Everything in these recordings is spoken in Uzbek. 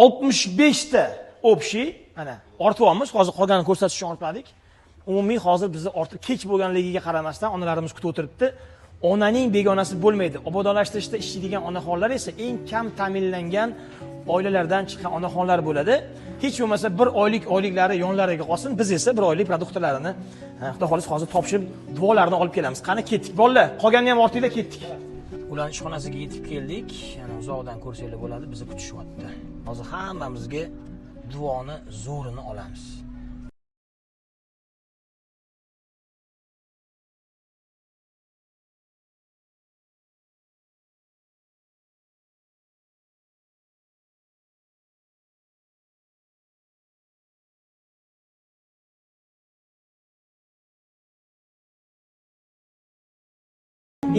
65 ta общий, mana ortyapmiz, hozir qolganini ko'rsatish uchun ortmadik. Umumiy hozir bizni ortib kech bo'lganligiga qaramasdan onalarimiz kutib o'tiribdi. Onaning begonasi bo'lmaydi. Obodonlashtirishda ishlaydigan onaxonlar esa eng kam ta'minlangan oilalardan chiqqan onaxonlar bo'ladi. Hech bo'lmasa bir oyliklari yonlariga qolsin, biz esa bir oylik produktlarini Xudo xolis hozir topshirib duolarni olib kelamiz. Qani ketdik bolalar, qolganini ham ortinglar ketdik. Ularning ishxonasiga yetib keldik. Yana uzoqdan ko'rsanglar bo'ladi, bizni kutishyapti. Hozir hammamizga duoni zo'rini olamiz.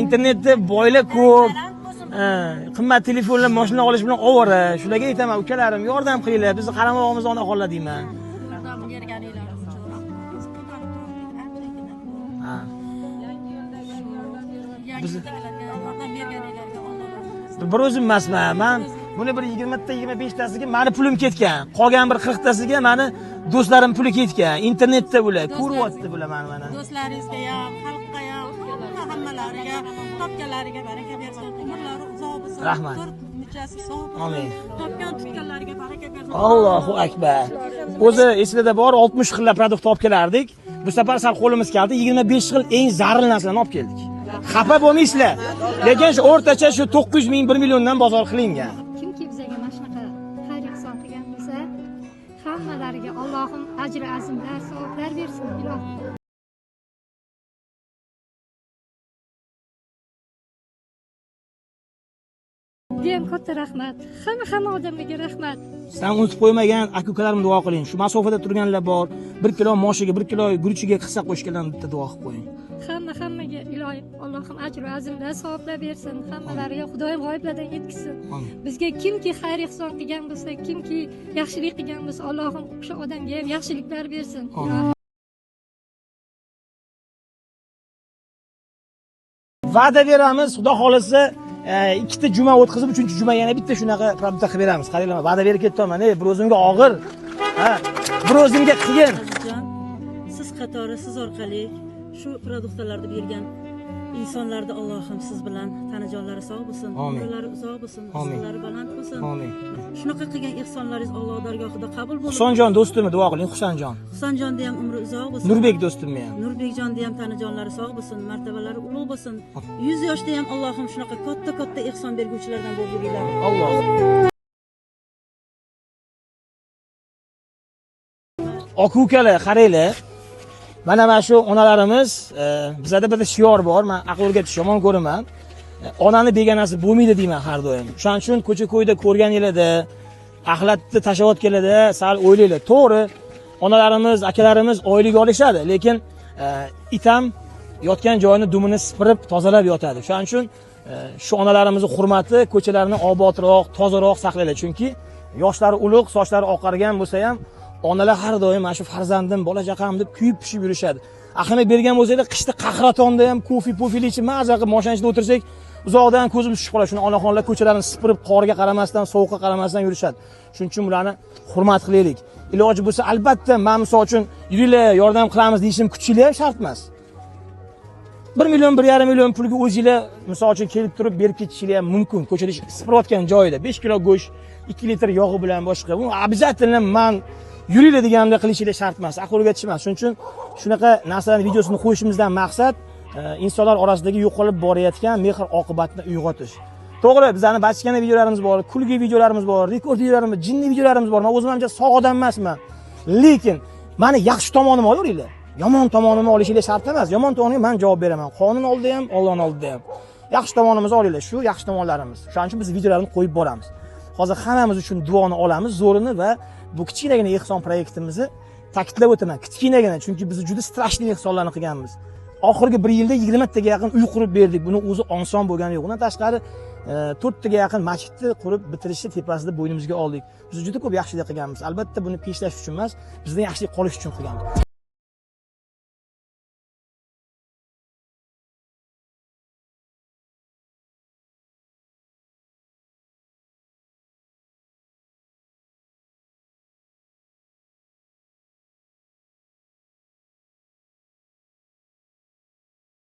Internetda boylar ko'p, qimmat telefonlar, mashina olish bilan ovora. Shularga aytaman, ukalarim, yordam qilinglar, bizni qaramog'imizni onaxonlar deyman. Bir o'zim emasman. Men buni bir 20 ta 25 tasiga meni pulim ketgan. Qolgan bir 40 tasiga meni do'stlarim puli ketgan. Internetda bular, ko'ryapti bular mana. Do'stlaringizga ham, xalqqa ham, hammalariga, topganlariga baraka bersin. Umrlari uzoq bo'lsin. Rahmat. Amin. Topgan tutganlariga baraka bersin. Allohu akbar. O'zi esingizda bor 60 xil produkt olib kelardik. Bu safar sal qo'limiz kaldi, 25 xil eng zarur narsalarni olib keldik. Xafa bo'lmaysizlar. Lekin shu o'rtacha shu 900 ming 1 milliondan bozor qilingan. Kimki bizga mana shunaqa xayr ihson qilgan bo'lsa, hammalariga Allohim ajr azimlar, savoblar bersin, ilohim. Judayam katta rahmat. Hamma odamlarga rahmat. Sen unutib qo'ymagan aka-ukalarimga duo qiling. Shu masofada turganlar bor. 1 kilo moshiga, 1 kilo guruchiga hissa qo'shganlarni bitta duo qilib qo'ying. Hammaga ilohim Allohim ajr va azimlar, savoblar bersin. Hammalariga Xudoyim g'oyiblardan yetkazsin. Bizga kimki xayr ihson qilgan bo'lsa, kimki yaxshilik qilgan bo'lsa, Allohim o'sha odamga ham yaxshiliklar bersin. Va'da beramiz, Xudo xolisa, ikkita juma o'tkazib, 3-juma yana bitta shunaqa produkt qilib beramiz. Qaranglar, va'da berib ketdim. Bir o'zimga og'ir, bir o'zimga qiyin. Siz qatori, siz orqali shu produktlarni bergan insonlarni Allohim siz bilan tanajonlari sog' bo'lsin, umrlari uzoq bo'lsin, rizqlari baland bo'lsin. Amin. Shunaqa qilgan ihsonlaringiz Alloh dargohida qabul bo'lsin. Husanjon do'stimni duo qiling, Husanjon. Husanjonni ham umri uzoq bo'lsin. Nurbek do'stimni ham. Nurbekjonni ham tanajonlari sog' bo'lsin, martabalari ulug' bo'lsin. 100 yoshda ham Allohim shunaqa katta ihson berguvchilardan bo'lib yuringlar. Alloh. Aka-ukalar, qaranglar. Mana shu onalarimiz, bizda bir shior bor, men aql o'rgatish yomon ko'raman. Onani begonasi bo'lmaydi deyman har doim. Shuning uchun ko'cha-ko'yda ko'rganinglarda, axlatni tashlayotganlarda sal o'ylanglar. To'g'ri, onalarimiz, akalarimiz oylik olishadi, lekin it ham yotgan joyini dumini sipirib, tozalab yotadi. Shuning uchun shu onalarimizning hurmati, ko'chalarni obodroq, tozaroq saqlaylar. Chunki yoshlari ulug', sochlari oqargan bo'lsa ham onalar har doim mana shu farzandim, bola chaqam deb kuyib pishib yurishadi. Ahamiyat bergan bo'lsanglar, qishda qahratonda ham ko'fi-po'fili ichib maza qilib mashina ichida o'tirsak, uzoqdan ko'zimiz tushib qoladi. Shuni onaxonlar ko'chalarni sipirib, qorga qaramasdan, sovuqqa qaramasdan yurishadi. Shuning uchun ularni hurmat qilaylik. Iloji bo'lsa, albatta, men misol uchun yuringlar, yordam qilamiz deyishim kuchinglar ham shart emas. 1 million, 1,5 million pulga o'zingizlar misol uchun kelib turib berib ketishinglar ham mumkin. Ko'chada sipirayotgan joyida 5 kilo go'sht, 2 litr yog'i bilan boshqa. Bu обязательно men yuringlar deganda qilishinglar shart emas, aql o'rgatish emas. Shuning uchun shunaqa narsalarning videosini qo'yishimizdan maqsad insonlar orasidagi yo'qolib borayotgan mehr oqibatni uyg'otish. To'g'ri, bizlarning bachkana videolarimiz bor, kulgi videolarimiz bor, rekord videolarimiz, jinni videolarimiz bor. Men o'zim ham sog' odam emasman. Lekin meni yaxshi tomonimni olaveringlar. Yomon tomonimni olishinglar shart emas. Yomon tomoniga men javob beraman. Qonun oldida ham, Allohning oldida ham. Yaxshi tomonimizni olinglar, shu yaxshi tomonlarimiz. Shuning uchun biz videolarni qo'yib boramiz. Hozir hammamiz uchun duoni olamiz, zo'rini va bu kichkinagina ehson proyektimizni ta'kidlab o'taman. Kichkinagina, chunki biz juda strashli ehsonlarni qilganmiz. Oxirgi 1 yilda 20 taga yaqin uy qurib berdik. Buni o'zi oson bo'lgani yo'q. Undan tashqari 4 taga yaqin masjidni qurib bitirishni tepasida bo'ynimizga oldik. Biz juda ko'p yaxshilik qilganmiz. Albatta buni peshlash uchun emas, bizdan yaxshilik qolish uchun qilganmiz.